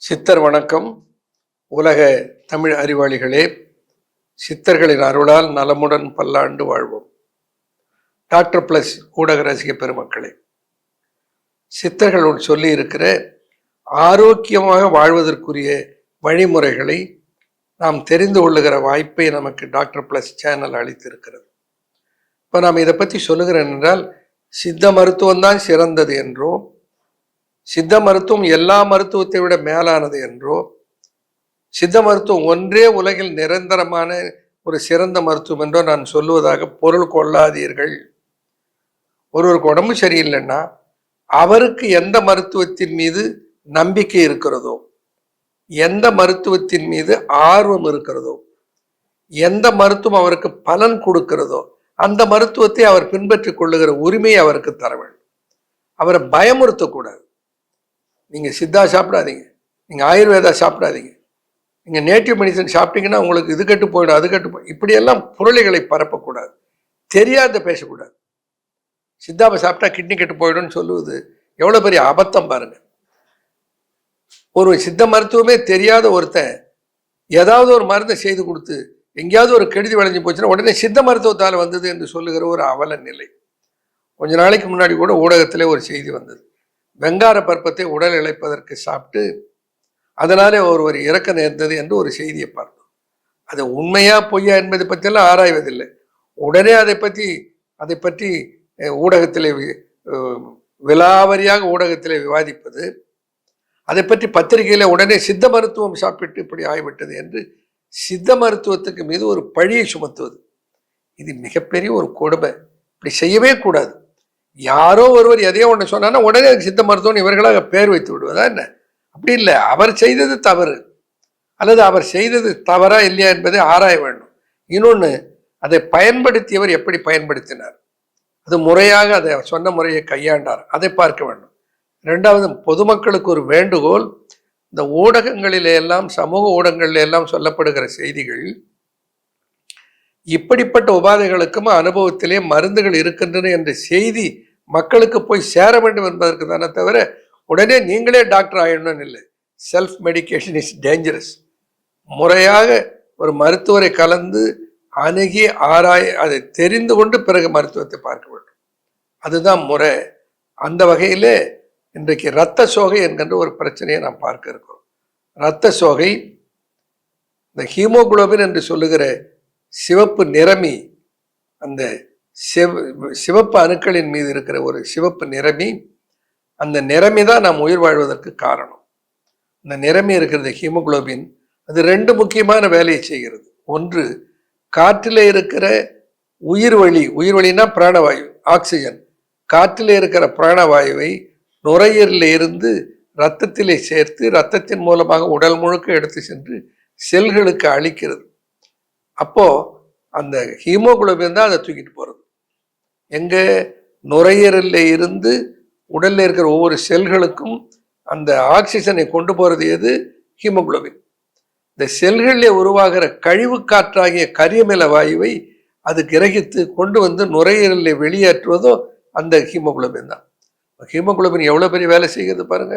சித்தர் வணக்கம். உலக தமிழ் அறிவாளிகளே, சித்தர்களின் அருளால் நலமுடன் பல்லாண்டு வாழ்வோம். டாக்டர் பிளஸ் ஊடக ரசிக பெருமக்களே, சித்தர்கள் சொல்லி இருக்கிற ஆரோக்கியமாக வாழ்வதற்குரிய வழிமுறைகளை நாம் தெரிந்து கொள்ளுகிற வாய்ப்பை நமக்கு டாக்டர் பிளஸ் சேனல் அளித்திருக்கிறது. இப்போ நாம் இதை பற்றி சொல்லுகிறேன் என்றால், சித்த மருத்துவம் தான் சிறந்தது என்றோ, சித்த மருத்துவம் எல்லா மருத்துவத்தை விட மேலானது என்றோ, சித்த மருத்துவம் ஒன்றே உலகில் நிரந்தரமான ஒரு சிறந்த மருத்துவம் என்றோ நான் சொல்லுவதாக பொருள் கொள்ளாதீர்கள். ஒருவருக்கு உடம்பு சரியில்லைன்னா அவருக்கு எந்த மருத்துவத்தின் மீது நம்பிக்கை இருக்கிறதோ, எந்த மருத்துவத்தின் மீது ஆர்வம் இருக்கிறதோ, எந்த மருத்துவம் அவருக்கு பலன் கொடுக்கிறதோ அந்த மருத்துவத்தை அவர் பின்பற்றிக் கொள்ளுகிற உரிமையை அவருக்கு தர வேண்டும். அவரை பயமுறுத்தக்கூடாது. நீங்கள் சித்தா சாப்பிடாதீங்க, நீங்கள் ஆயுர்வேதா சாப்பிடாதீங்க, நீங்கள் நேட்டிவ் மெடிசன் சாப்பிட்டீங்கன்னா உங்களுக்கு இது கட்டு போயிடும், அது கட்டு போயிடும், இப்படியெல்லாம் புரளிகளை பரப்பக்கூடாது. தெரியாத பேசக்கூடாது. சித்தாவை சாப்பிட்டா கிட்னி கெட்டு போயிடும்னு சொல்லுவது எவ்வளோ பெரிய அபத்தம் பாருங்க. ஒரு சித்த மருத்துவமே தெரியாத ஒருத்தன் ஏதாவது ஒரு மருந்தை செய்து கொடுத்து எங்கேயாவது ஒரு கெடுதி விளைஞ்சு போச்சுன்னா உடனே சித்த மருத்துவத்தால் வந்தது என்று சொல்லுகிற ஒரு அவல நிலை. கொஞ்ச நாளைக்கு முன்னாடி கூட ஊடகத்திலே ஒரு செய்தி வந்தது. வெங்கார பருப்பத்தை உடல் இழைப்பதற்கு சாப்பிட்டு அதனாலே ஒருவர் இறக்க நேர்ந்தது என்று ஒரு செய்தியை பார்த்தோம். அது உண்மையா பொய்யா என்பதை பற்றியெல்லாம் ஆராய்வதில்லை. உடனே அதை பற்றி ஊடகத்திலே விலாவரியாக ஊடகத்திலே விவாதிப்பது, அதை பற்றி பத்திரிகையில உடனே சித்த மருத்துவம் சாப்பிட்டு இப்படி ஆகிவிட்டது என்று சித்த மருத்துவத்துக்கு மீது ஒரு பழியை சுமத்துவது, இது மிகப்பெரிய ஒரு கொடுமை. இப்படி செய்யவே கூடாது. யாரோ ஒருவர் எதையோ ஒன்று சொன்னா உடனே சித்த மருத்துவம் இவர்களாக பேர் வைத்து விடுவதா என்ன? அப்படி இல்லை. அவர் செய்தது தவறு அல்லது அவர் செய்தது தவறா இல்லையா என்பதை ஆராய வேண்டும். இன்னொன்று, அதை பயன்படுத்தியவர் எப்படி பயன்படுத்தினார், அது முறையாக அதை சொன்ன முறையை கையாண்டார், அதை பார்க்க வேண்டும். இரண்டாவது, பொதுமக்களுக்கு ஒரு வேண்டுகோள். இந்த ஊடகங்களிலே எல்லாம், சமூக ஊடகங்களில் எல்லாம் சொல்லப்படுகிற செய்திகள் இப்படிப்பட்ட உபாதைகளுக்கும் அனுபவத்திலே மருந்துகள் இருக்கின்றன என்ற செய்தி மக்களுக்கு போய் சேர வேண்டும் என்பதற்கு தானே தவிர உடனே நீங்களே டாக்டர் ஆயிடணும்னு இல்லை. Self medication is dangerous. முறையாக ஒரு மருத்துவரை கலந்து அணுகி அதை தெரிந்து கொண்டு பிறகு மருத்துவத்தை பார்க்க வேண்டும். அதுதான் முறை. அந்த வகையிலே இன்றைக்கு இரத்த சோகை என்கின்ற ஒரு பிரச்சனையை நாம் பார்க்க இருக்கிறோம். இரத்த சோகை, இந்த ஹீமோகுளோபின் என்று சொல்லுகிற சிவப்பு நிறமி, அந்த சிவப்பு அணுக்களின் மீது இருக்கிற ஒரு சிவப்பு நிறமி, அந்த நிறமி தான் நாம் உயிர் வாழ்வதற்கு காரணம். அந்த நிறமி இருக்கிறது ஹீமோகுளோபின். அது ரெண்டு முக்கியமான வேலையை செய்கிறது. ஒன்று, காற்றிலே இருக்கிற உயிர்வழினா பிராணவாயு, ஆக்சிஜன், காற்றிலே இருக்கிற பிராணவாயுவை நுரையீரலில் இருந்து இரத்தத்திலே சேர்த்து இரத்தத்தின் மூலமாக உடல் முழுக்க எடுத்து சென்று செல்களுக்கு அளிக்கிறது. அப்போ அந்த ஹீமோகுளோபின் தான் அதை தூக்கிட்டு போறது. எங்க? நுரையீரலில் இருந்து உடல்ல இருக்கிற ஒவ்வொரு செல்களுக்கும் அந்த ஆக்சிஜனை கொண்டு போறது எது? ஹீமோகுளோபின். இந்த செல்களில் உருவாகிற கழிவு காற்றாகிய கரியமில வாயுவை அது கிரகித்து கொண்டு வந்து நுரையீரலில் வெளியேற்றுவதோ அந்த ஹீமோகுளோபின் தான். ஹீமோகுளோபின் எவ்வளவு பெரிய வேலை செய்கிறது பாருங்க.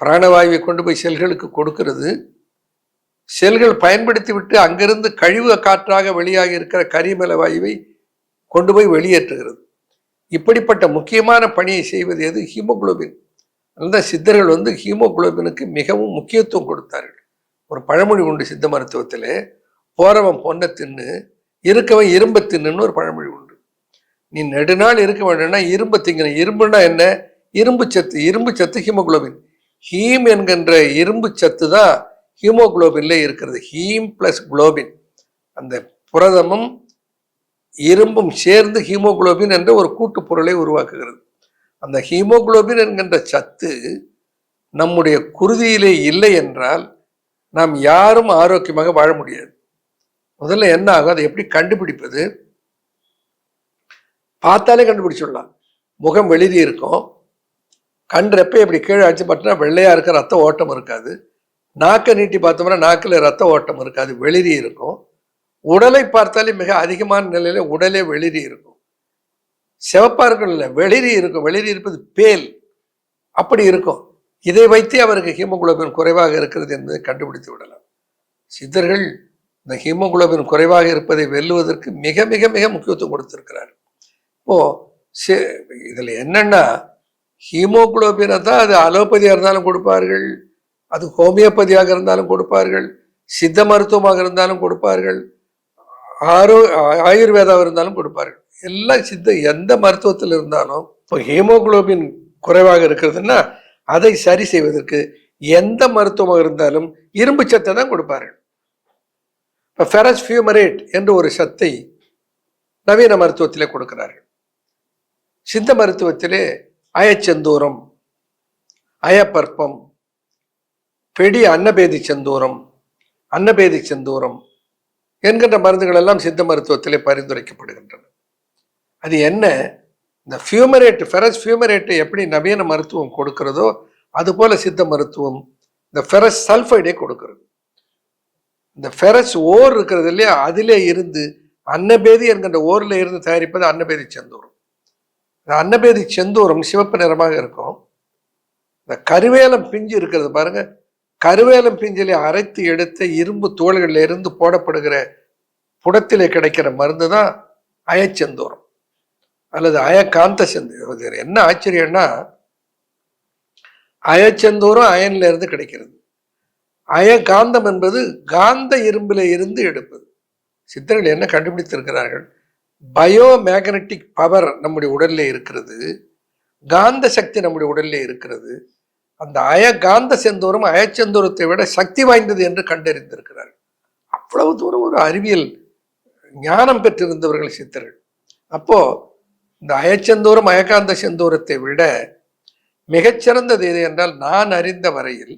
பிராணவாயுவை கொண்டு போய் செல்களுக்கு கொடுக்கிறது. செல்கள் பயன்படுத்தி விட்டு அங்கிருந்து கழிவு காற்றாக வெளியாகி இருக்கிற கரியமில வாயுவை கொண்டு போய் வெளியேற்றுகிறது. இப்படிப்பட்ட முக்கியமான பணியை செய்வது எது? ஹீமோகுளோபின். அந்த சித்தர்கள் ஹீமோகுளோபினுக்கு மிகவும் முக்கியத்துவம் கொடுத்தார்கள். ஒரு பழமொழி உண்டு சித்த மருத்துவத்திலே, போறவன் பொண்ணை தின்னு இருக்கவன் இரும்பை தின்னுன்னு ஒரு பழமொழி உண்டு. நீ நெடுநாள் இருக்க வேண்டும்னா இரும்பை திங்கணும். இரும்புனா என்ன? இரும்பு சத்து. இரும்பு சத்து ஹீமோகுளோபின். ஹீம் என்கின்ற இரும்பு சத்து தான் ஹீமோகுளோபின்ல இருக்கிறது. ஹீம் பிளஸ் குளோபின், அந்த புரதமும் இரும்பும் சேர்ந்து ஹீமோகுளோபின் என்ற ஒரு கூட்டு பொருளை உருவாக்குகிறது. அந்த ஹீமோகுளோபின் என்கின்ற சத்து நம்முடைய குருதியிலே இல்லை என்றால் நாம் யாரும் ஆரோக்கியமாக வாழ முடியாது. முதல்ல என்ன ஆகும்? அதை எப்படி கண்டுபிடிப்பது? பார்த்தாலே கண்டுபிடிச்சிடலாம். முகம் வெளியே இருக்கும், கண் ரெப்பை இப்படி கீழே அடிச்சு பார்த்தா வெள்ளையா இருக்க ரத்த ஓட்டம் இருக்காது. நாக்கை நீட்டி பார்த்தோம்னா நாக்கில் ரத்த ஓட்டம் இருக்காது, வெளிரி இருக்கும். உடலை பார்த்தாலே மிக அதிகமான நிலையில உடலே வெளிரி இருக்கும். சிவப்பா இருக்கும் இல்லை, வெளிரி இருக்கும். வெளிரி இருப்பது பேல், அப்படி இருக்கும். இதை வைத்தே அவருக்கு ஹீமோகுளோபின் குறைவாக இருக்கிறது என்பதை கண்டுபிடித்து விடலாம். சித்தர்கள் இந்த ஹீமோகுளோபின் குறைவாக இருப்பதை வெல்லுவதற்கு மிக மிக மிக முக்கியத்துவம் கொடுத்திருக்கிறார். இப்போ இதுல என்னன்னா, ஹீமோகுளோபினை தான் அது அலோபதியாக இருந்தாலும் கொடுப்பார்கள், அது ஹோமியோபதியாக இருந்தாலும் கொடுப்பார்கள், சித்த மருத்துவமாக இருந்தாலும் கொடுப்பார்கள், ஆயுர்வேதாவாக இருந்தாலும் கொடுப்பார்கள். எல்லாம் எந்த மருத்துவத்தில் இருந்தாலும் இப்போ ஹீமோகுளோபின் குறைவாக இருக்கிறதுன்னா அதை சரி செய்வதற்கு எந்த மருத்துவமாக இருந்தாலும் இரும்பு சத்தை தான் கொடுப்பார்கள். இப்போ ஃபெரஸ் ஃபியூமரேட் என்ற ஒரு சத்தை நவீன மருத்துவத்திலே கொடுக்கிறார்கள். சித்த மருத்துவத்திலே அயச்செந்தூரம், அயப்பற்பம், பெடி அன்னபேதி செந்தூரம், அன்னபேதி செந்தூரம் என்கின்ற மருந்துகள் எல்லாம் சித்த மருத்துவத்திலே பரிந்துரைக்கப்படுகின்றன. அது என்ன, இந்த ஃபியூமரேட், ஃபெரஸ் ஃபியூமரேட்டை எப்படி நவீன மருத்துவம் கொடுக்கிறதோ அதுபோல சித்த மருத்துவம் இந்த ஃபெரஸ் சல்ஃபைடை கொடுக்கிறது. இந்த ஃபெரஸ் ஓர் இருக்கிறது இல்லையா, அதிலே இருந்து அன்னபேதி என்கின்ற ஓரில் இருந்து தயாரிப்பது அன்னபேதி செந்தூரம். இந்த அன்னபேதி செந்தூரம் சிவப்பு நிறமாக இருக்கும். இந்த கருவேலம் பிஞ்சு இருக்கிறது பாருங்க, கருவேலம் பிஞ்சிலே அரைத்து எடுத்த இரும்பு தோள்களில் இருந்து போடப்படுகிற புடத்திலே கிடைக்கிற மருந்து தான் அயச்செந்தூரம் அல்லது அயக்காந்த செந்தூரம். என்ன ஆச்சரியம்னா, அயச்செந்தூரம் அயன்ல இருந்து கிடைக்கிறது. அயகாந்தம் என்பது காந்த இரும்பில இருந்து எடுப்பது. சித்தர்கள் என்ன கண்டுபிடித்திருக்கிறார்கள், பயோ மேக்னட்டிக் பவர் நம்முடைய உடல்ல இருக்கிறது, காந்த சக்தி நம்முடைய உடல்ல இருக்கிறது. அந்த அயகாந்த செந்தூரம் அயச்செந்தூரத்தை விட சக்தி வாய்ந்தது என்று கண்டறிந்திருக்கிறார்கள். அவ்வளவு தூரம் ஒரு அறிவியல் ஞானம் பெற்றிருந்தவர்கள் சித்தர்கள். அப்போ இந்த அயச்செந்தூரம் அயகாந்த செந்தூரத்தை விட மிகச்சிறந்தது எது என்றால், நான் அறிந்த வரையில்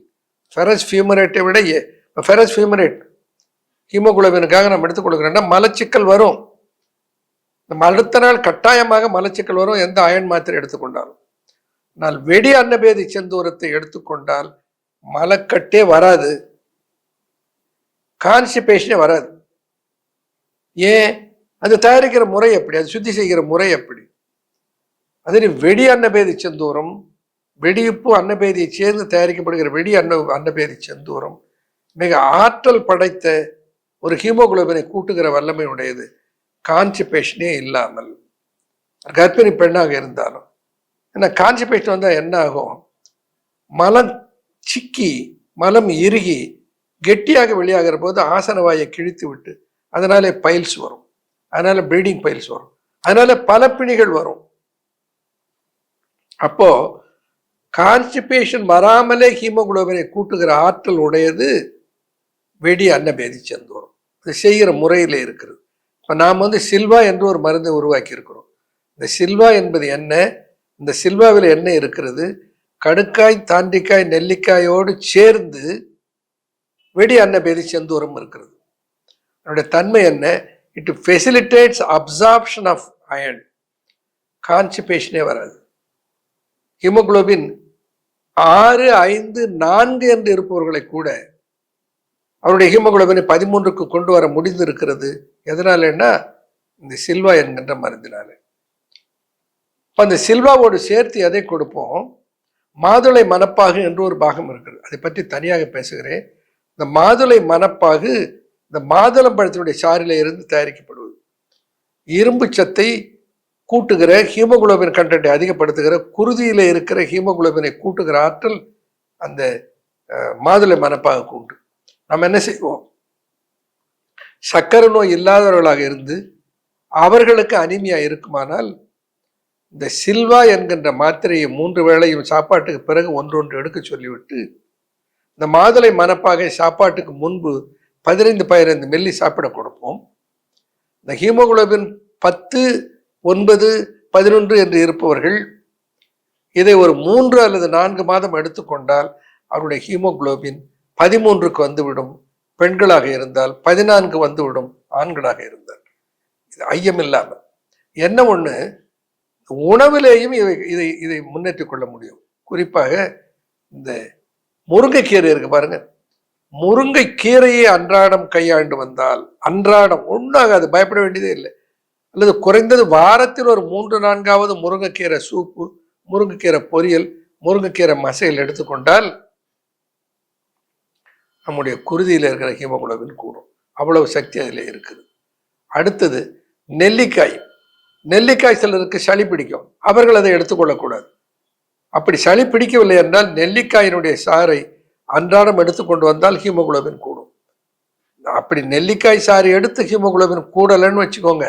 ஃபெரஸ் ஃபியூமரேட்டை விட, ஃபெரஸ் ஃபியூமரேட் ஹீமோகுளோபினுக்காக நம்ம எடுத்துக் கொடுக்குறோம்னா மலச்சிக்கல் வரும். அடுத்த நாள் கட்டாயமாக மலச்சிக்கல் வரும் எந்த அயன் மாத்திரை எடுத்துக்கொண்டாலும். ஆனால் வெடி அன்னபேதி செந்தூரத்தை எடுத்துக்கொண்டால் மலக்கட்டே வராது, கான்ஸ்டிபேஷனே வராது. ஏன், அது தயாரிக்கிற முறை எப்படி, அது சுத்தி செய்கிற முறை எப்படி. அதே வெடி அன்னபேதி செந்தூரம், வெடியுப்பு அன்னபேதியை சேர்ந்து தயாரிக்கப்படுகிற வெடி அன்னபேதி செந்தூரம் மிக ஆற்றல் படைத்த ஒரு ஹீமோகுளோபினை கூட்டுகிற வல்லமை உடையது, கான்ஸ்டிபேஷனே இல்லாமல். கர்ப்பிணி பெண்ணாக இருந்தாலும் ஏன்னா கான்ஸ்டிபேஷன் வந்தால் என்ன ஆகும், மலம் சிக்கி மலம் இறுகி கெட்டியாக வெளியாகிற போது ஆசன வாயை கிழித்து விட்டு அதனாலே பைல்ஸ் வரும், அதனால ப்ளீடிங் பைல்ஸ் வரும், அதனால பல பிணிகள் வரும். அப்போ கான்ஸ்டிபேஷன் வராமலே ஹீமோகுளோபினை கூட்டுகிற ஆற்றல் உடையது வெடி அன்னபேதி செந்தூரம். அது செய்கிற முறையில் இருக்கிறது. இப்போ நாம் சில்வா என்று ஒரு மருந்தை உருவாக்கி இருக்கிறோம். இந்த சில்வா என்பது என்ன, இந்த சில்வாவில் என்ன இருக்கிறது, கடுக்காய், தாண்டிக்காய், நெல்லிக்காயோடு சேர்ந்து வெடி அன்னபேதி செந்தூரம் இருக்கிறது. அதனுடைய தன்மை என்ன, it facilitates absorption of iron, கான்ஸ்டிபேஷனே வராது. ஹீமோகுளோபின் 6, 5, 4 என்று இருப்பவர்களை கூட அவருடைய ஹீமோகுளோபினை 13க்கு கொண்டு வர முடிந்து இருக்கிறது. எதனாலன்னா இந்த சில்வா என்கின்ற மருந்தினால. அந்த சில்வாவோடு சேர்த்து எதை கொடுப்போம், மாதுளை மணப்பாகு என்று ஒரு பாகம் இருக்கிறது, அதை பற்றி தனியாக பேசுகிறேன். இந்த மாதுளை மணப்பாகு இந்த மாதுளம்பழத்தினுடைய சாறில இருந்து தயாரிக்கப்படுவது. இரும்பு சத்தை கூட்டுகிற, ஹீமோகுளோபின் கண்டென்ட்டை அதிகப்படுத்துகிற, குருதியில இருக்கிற ஹீமோகுளோபினை கூட்டுகிற ஆற்றல் அந்த மாதுளை மணப்பாகுக்கு உண்டு. நம்ம என்ன செய்வோம், சர்க்கரை நோய் இல்லாதவர்களாக இருந்து அவர்களுக்கு அனிமியா இருக்குமானால் இந்த சில்வா என்கின்ற மாத்திரையை 3 வேளையும் சாப்பாட்டுக்கு பிறகு ஒன்றொன்று எடுக்க சொல்லிவிட்டு இந்த மாதுளை மணப்பாகை சாப்பாட்டுக்கு முன்பு 15-15 மில்லி சாப்பிட கொடுப்போம். இந்த ஹீமோகுளோபின் 10, 9, 11 என்று இருப்பவர்கள் இதை ஒரு 3 அல்லது 4 மாதம் எடுத்துக்கொண்டால் அவருடைய ஹீமோகுளோபின் 13க்கு வந்துவிடும். பெண்களாக இருந்தால் 14 வந்துவிடும், ஆண்களாக இருந்தால். இது ஐயம் இல்லாமல். என்ன ஒண்ணு, உணவிலேயும் இதை இதை முன்னேற்றிக் கொள்ள முடியும். குறிப்பாக இந்த முருங்கைக்கீரை இருக்கு பாருங்க, முருங்கைக்கீரையை அன்றாடம் கையாண்டு வந்தால், அன்றாடம் ஒன்றாகாது, பயப்பட வேண்டியதே இல்லை. அல்லது குறைந்தது வாரத்தில் ஒரு 3-4 முருங்கைக்கீரை சூப்பு, முருங்கைக்கீரை பொரியல், முருங்கைக்கீரை மசையில் எடுத்துக்கொண்டால் நம்முடைய குருதியில் இருக்கிற ஹீமோகுளோபின் கூடும். அவ்வளவு சக்தி அதில் இருக்குது. அடுத்தது நெல்லிக்காய். நெல்லிக்காய் சிலருக்கு சளி பிடிக்கும், அவர்கள் அதை எடுத்துக்கொள்ளக்கூடாது. அப்படி சளி பிடிக்கவில்லை என்றால் நெல்லிக்காயினுடைய சாறை அன்றாடம் எடுத்துக்கொண்டு வந்தால் ஹீமோகுளோபின் கூடும். அப்படி நெல்லிக்காய் சாறு எடுத்து ஹீமோகுளோபின் கூடலன்னு வச்சுக்கோங்க,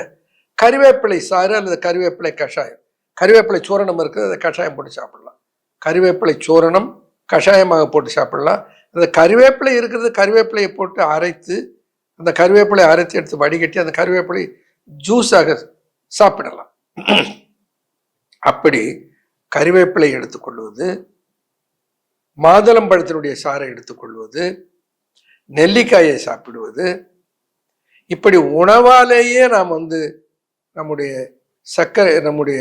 கறிவேப்பிலை சாறு அல்லது கறிவேப்பிலை கஷாயம், கறிவேப்பிலை சூரணம் இருக்குது, அதை கஷாயம் போட்டு சாப்பிடலாம். கறிவேப்பிலை சூரணம் கஷாயமாக போட்டு சாப்பிடலாம். அந்த கறிவேப்பிலை இருக்கிறது, கறிவேப்பிலையை போட்டு அரைத்து, அந்த கறிவேப்பிலை அரைத்து எடுத்து வடிகட்டி அந்த கறிவேப்பிலை ஜூஸாக சாப்பிடலாம். அப்படி கறிவேப்பிலை எடுத்துக்கொள்வது, மாதுளம்பழத்தினுடைய சாறை எடுத்துக்கொள்வது, நெல்லிக்காயை சாப்பிடுவது, இப்படி உணவாலேயே நாம் நம்முடைய சர்க்கரை, நம்முடைய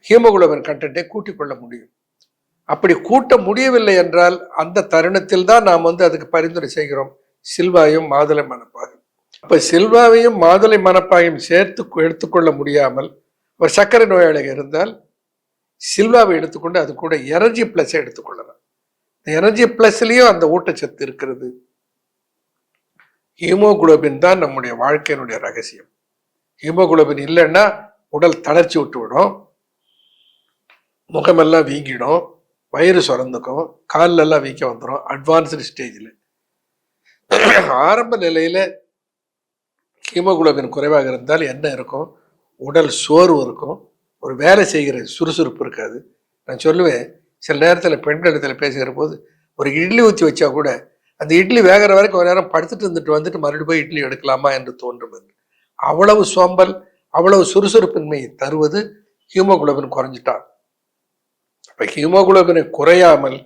ஹீமோகுளோபின் கண்டென்ட்டை கூட்டிக் கொள்ள முடியும். அப்படி கூட்ட முடியவில்லை என்றால் அந்த தருணத்தில் தான் நாம் அதுக்கு பரிந்துரை செய்கிறோம் சில்வாயும் மாதுளை மணப்பாகும். அப்ப சில்வாவையும் மாதுளை மணப்பாகையும் சேர்த்து எடுத்துக்கொள்ள முடியாமல் ஒரு சர்க்கரை நோயாளிகள் இருந்தால் சில்வாவை எடுத்துக்கொண்டு அது கூட எனர்ஜி பிளஸ் எடுத்துக்கொள்ளலாம். எனர்ஜி பிளஸ்லயும் அந்த ஊட்டச்சத்து இருக்கிறது. ஹீமோகுளோபின் தான் நம்முடைய வாழ்க்கையினுடைய ரகசியம். ஹீமோகுளோபின் இல்லைன்னா உடல் தளர்ச்சி விட்டு விடும், முகமெல்லாம் வீங்கிடும், வயிறு சுரந்துக்கும், காலில் எல்லாம் வீக்க வந்துடும். அட்வான்ஸ்டு ஸ்டேஜில், ஆரம்ப நிலையில ஹீமோகுளோபின் குறைவாக இருந்தால் என்ன இருக்கும்? உடல் சோர்வு இருக்கும், ஒரு வேலை செய்கிற சுறுசுறுப்பு இருக்காது. நான் சொல்லுவேன், சில நேரத்தில் பெண்களிடத்தில் பேசுகிற போது ஒரு இட்லி ஊற்றி வச்சா கூட அந்த இட்லி வேகிற வரைக்கும் ஒரு நேரம் படுத்துட்டு இருந்துட்டு வந்துட்டு மறுபடியும் போய் இட்லி எடுக்கலாமா என்று தோன்றும். அவ்வளவு சோம்பல், அவ்வளவு சுறுசுறுப்பின்மையை தருவது ஹீமோகுளோபின் குறைஞ்சிட்டான். அப்ப ஹீமோகுளோபினை குறையாமல்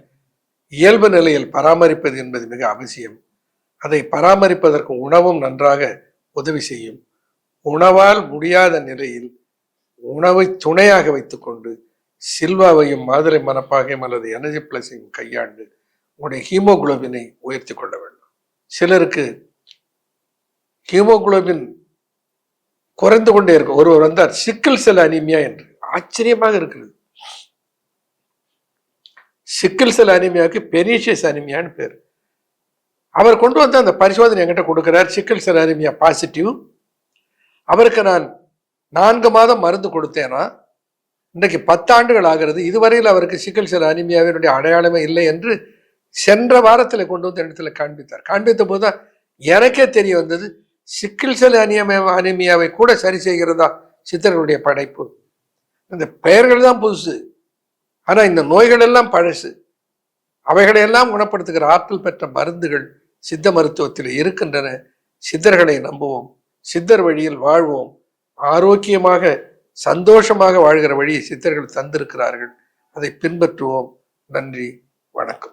இயல்பு நிலையில் பராமரிப்பது என்பது மிக அவசியம். அதை பராமரிப்பதற்கு உணவும் நன்றாக உதவி செய்யும். உணவால் முடியாத நிலையில் உணவை துணையாக வைத்துக்கொண்டு சில்வாவையும் மாதுளை மணப்பாகையும் அல்லது எனர்ஜி பிளஸையும் கையாண்டு உங்களுடைய ஹீமோகுளோபினை உயர்த்தி கொள்ள வேண்டும். சிலருக்கு ஹீமோகுளோபின் குறைந்து கொண்டே இருக்கும். ஒருவர் வந்தார் சிக்கிள் செல் அனீமியா என்று. ஆச்சரியமாக இருக்கிறது. சிக்கிள் செல் அனீமியாவுக்கு பெரிஷியஸ் அனீமியான்னு பேர். அவர் கொண்டு வந்து அந்த பரிசோதனை என்கிட்ட கொடுக்கிறார், சிக்கிள் செல் அனீமியா பாசிட்டிவ். அவருக்கு நான் 4 மாதம் மருந்து கொடுத்தேனா, இன்றைக்கு 10 ஆண்டுகள் ஆகிறது, இதுவரையில் அவருக்கு சிக்கிள் செல் அனீமியாவினுடைய அடையாளமே இல்லை என்று சென்ற வாரத்தில் கொண்டு வந்து இடத்துல காண்பித்தார். காண்பித்த போதுதான் எனக்கே தெரிய வந்தது, சிக்கிள் செல் அனீமியாவை கூட சரி செய்கிறதா சித்தர்களுடைய படைப்பு. இந்த பெயர்கள் தான் புதுசு, ஆனா இந்த நோய்கள் எல்லாம் பழசு. அவைகளையெல்லாம் குணப்படுத்துகிற ஆற்றல் பெற்ற மருந்துகள் சித்த மருத்துவத்தில் இருக்கின்றன. சித்தர்களை நம்புவோம், சித்தர் வழியில் வாழ்வோம், ஆரோக்கியமாக சந்தோஷமாக வாழ்கிற வழியை சித்தர்கள் தந்திருக்கிறார்கள், அதை பின்பற்றுவோம். நன்றி, வணக்கம்.